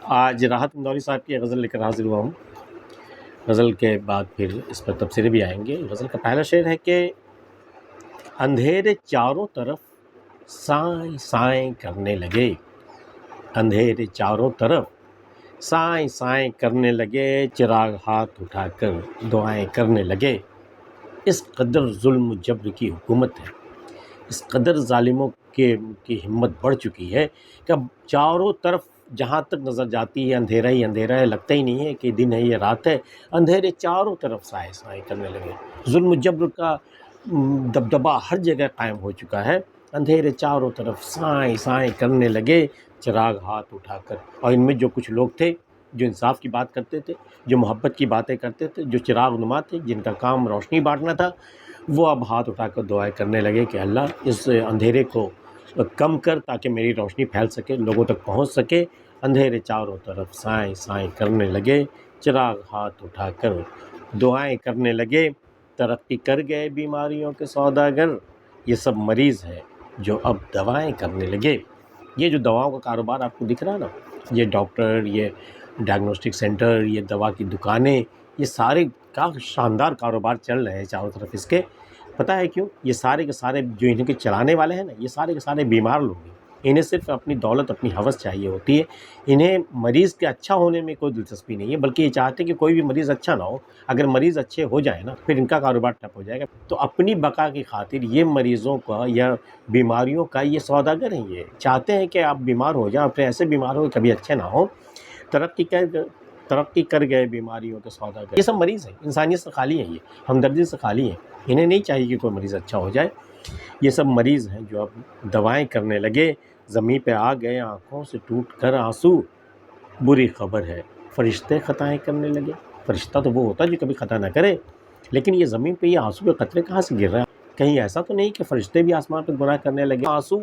آج راحت اندوری صاحب کی غزل لے کر حاضر ہوا ہوں۔ غزل کے بعد پھر اس پر تبصرے بھی آئیں گے۔ غزل کا پہلا شعر ہے کہ اندھیرے چاروں طرف سائیں سائیں کرنے لگے، اندھیرے چاروں طرف سائیں سائیں کرنے لگے، چراغ ہاتھ اٹھا کر دعائیں کرنے لگے۔ اس قدر ظلم و جبر کی حکومت ہے، اس قدر ظالموں کی ہمت بڑھ چکی ہے کہ اب چاروں طرف جہاں تک نظر جاتی ہے اندھیرا ہی اندھیرا ہے، لگتا ہی نہیں ہے کہ دن ہے یا رات ہے، اندھیرے چاروں طرف سائے سائے کرنے لگے۔ ظلم و جبر کا دبدبہ ہر جگہ قائم ہو چکا ہے، اندھیرے چاروں طرف سائیں سائیں کرنے لگے، چراغ ہاتھ اٹھا کر۔ اور ان میں جو کچھ لوگ تھے جو انصاف کی بات کرتے تھے، جو محبت کی باتیں کرتے تھے، جو چراغ نما تھے، جن کا کام روشنی بانٹنا تھا، وہ اب ہاتھ اٹھا کر دعائیں کرنے لگے کہ اللہ اس اندھیرے کو کم کر تاکہ میری روشنی پھیل سکے، لوگوں تک پہنچ سکے۔ اندھیرے چاروں طرف سائیں سائیں کرنے لگے، چراغ ہاتھ اٹھا کر دعائیں کرنے لگے۔ ترقی کر گئے بیماریوں کے سوداگر، یہ سب مریض ہیں جو اب دوائیں کرنے لگے۔ یہ جو دواؤں کا کاروبار آپ کو دکھ رہا ہے نا، یہ ڈاکٹر، یہ ڈائگنوسٹک سینٹر، یہ دوا کی دکانیں، یہ سارے کا شاندار کاروبار چل رہے ہیں چاروں طرف اس کے۔ پتہ ہے کیوں؟ یہ سارے کے سارے جو انہیں کے چلانے والے ہیں نا، یہ سارے کے سارے بیمار لوگ ہیں۔ انہیں صرف اپنی دولت، اپنی ہوس چاہیے ہوتی ہے۔ انہیں مریض کے اچھا ہونے میں کوئی دلچسپی نہیں ہے، بلکہ یہ چاہتے ہیں کہ کوئی بھی مریض اچھا نہ ہو۔ اگر مریض اچھے ہو جائیں نا، پھر ان کا کاروبار ٹھپ ہو جائے گا۔ تو اپنی بقا کی خاطر یہ مریضوں کا یا بیماریوں کا یہ سوداگر ہیں، یہ چاہتے ہیں کہ آپ بیمار ہو جائیں، پھر ایسے بیمار ہو کبھی اچھے نہ ہوں۔ ترقی کر گئے بیماریوں کے سوداگر، یہ سب مریض ہیں، انسانیت سے خالی ہیں، یہ ہمدردی سے خالی ہیں۔ انہیں نہیں چاہیے کہ کوئی مریض اچھا ہو جائے۔ یہ سب مریض ہیں جو اب دوائیں کرنے لگے۔ زمین پہ آ گئے آنکھوں سے ٹوٹ کر آنسو، بری خبر ہے فرشتے خطائیں کرنے لگے۔ فرشتہ تو وہ ہوتا ہے جو کبھی خطا نہ کرے، لیکن یہ زمین پہ یہ آنسو کے قطرے کہاں سے گر رہے ہیں؟ کہیں ایسا تو نہیں کہ فرشتے بھی آسمان پہ گناہ کرنے لگے؟ آنسو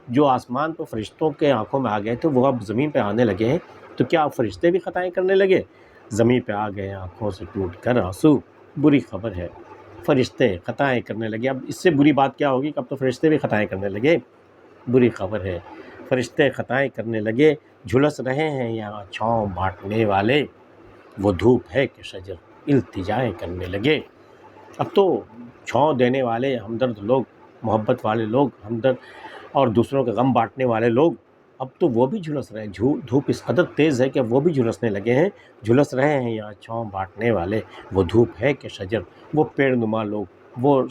جو آسمان پہ فرشتوں کے آنکھوں میں آ گئے تھے وہ اب زمین پہ آنے لگے ہیں، تو کیا اب فرشتے بھی خطائیں کرنے لگے؟ زمین پہ آ گئے آنکھوں سے ٹوٹ کر آنسو، بری خبر ہے فرشتے خطائیں کرنے لگے۔ اب اس سے بری بات کیا ہوگی کہ اب تو فرشتے بھی خطائیں کرنے لگے۔ بری خبر ہے فرشتے خطائیں کرنے لگے، جھلس رہے ہیں یہاں چھاؤں بانٹنے والے، وہ دھوپ ہے کہ شجر التجائیں کرنے لگے۔ اب تو چھاؤں دینے والے ہمدرد لوگ، محبت والے لوگ، ہمدرد اور دوسروں کا غم بانٹنے والے لوگ، اب تو وہ بھی جھلس رہے ہیں۔ دھوپ اس قدر تیز ہے کہ وہ بھی جھلسنے لگے ہیں۔ جھلس رہے ہیں یہاں چھاؤں بانٹنے والے، وہ دھوپ ہے کہ شجر، وہ پیڑ نما لوگ، وہ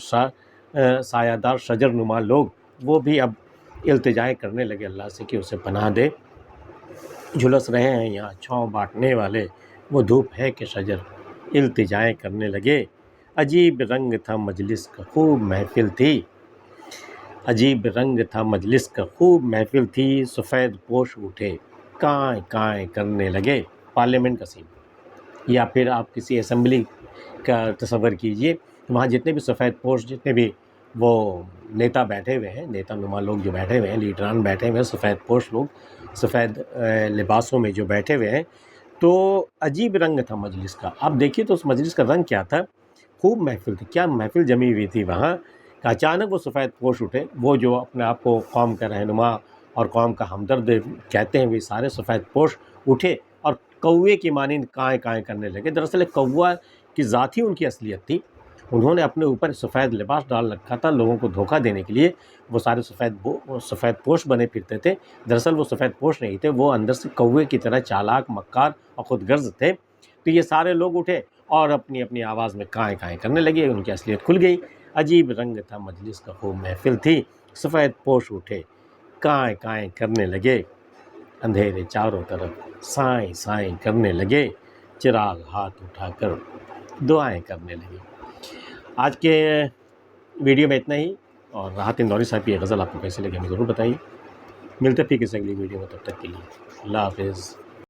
سایہ دار شجر نما لوگ، وہ بھی اب التجائیں کرنے لگے اللہ سے کہ اسے پناہ دے۔ جھلس رہے ہیں یہاں چھاؤں بانٹنے والے، وہ دھوپ ہے کہ شجر التجائیں کرنے لگے۔ عجیب رنگ تھا مجلس کا خوب محفل تھی، عجیب رنگ تھا مجلس کا خوب محفل تھی، سفید پوش اٹھے کائیں کائیں کرنے لگے۔ پارلیمنٹ کا سین، یا پھر آپ کسی اسمبلی کا تصور کیجئے، وہاں جتنے بھی سفید پوش، جتنے بھی وہ نیتا بیٹھے ہوئے ہیں، نیتا نما لوگ جو بیٹھے ہوئے ہیں، لیڈران بیٹھے ہوئے ہیں، سفید پوش لوگ سفید لباسوں میں جو بیٹھے ہوئے ہیں، تو عجیب رنگ تھا مجلس کا۔ آپ دیکھیے تو اس مجلس کا رنگ کیا تھا؟ خوب محفل تھی، کیا محفل جمی ہوئی تھی وہاں کہ اچانک وہ سفید پوش اٹھے، وہ جو اپنے آپ کو قوم کا رہنما اور قوم کا ہمدرد کہتے ہیں، وہ سارے سفید پوش اٹھے اور کوے کی مانند کائیں کائیں کرنے لگے۔ دراصل ایک کوا کی ذات ہی ان کی اصلیت تھی۔ انہوں نے اپنے اوپر سفید لباس ڈال رکھا تھا لوگوں کو دھوکہ دینے کے لیے، وہ سارے سفید پوش بنے پھرتے تھے۔ دراصل وہ سفید پوش نہیں تھے، وہ اندر سے کوے کی طرح چالاک، مکار اور خود غرض تھے۔ تو یہ سارے لوگ اٹھے اور اپنی اپنی آواز میں کائیں کائیں کرنے لگے، ان کی اصلیت کھل گئی۔ عجیب رنگ تھا مجلس کا خوب محفل تھی، سفید پوش اٹھے کائیں کائیں کرنے لگے، اندھیرے چاروں طرف سائیں سائیں کرنے لگے، چراغ ہاتھ اٹھا کر دعائیں کرنے لگے۔ آج کے ویڈیو میں اتنا ہی، اور راحت اندوری صاحب کی یہ غزل آپ کو کیسے لگی ہمیں ضرور بتائیے۔ ملتے پھر کسی اگلی ویڈیو میں، تب تک کے لیے اللہ حافظ۔